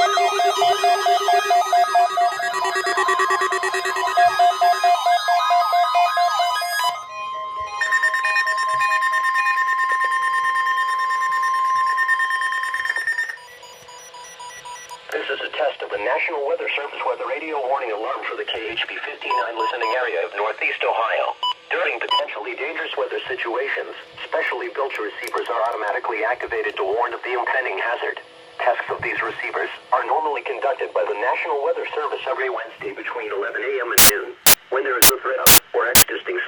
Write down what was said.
This is a test of the National Weather Service weather radio warning alarm for the KHB 59 listening area of Northeast Ohio. During potentially dangerous weather situations, specially built receivers are automatically activated to warn of the impending hazard. Tests of these receivers are normally conducted by the National Weather Service every Wednesday between 11 a.m. and noon, when there is a threat of or existing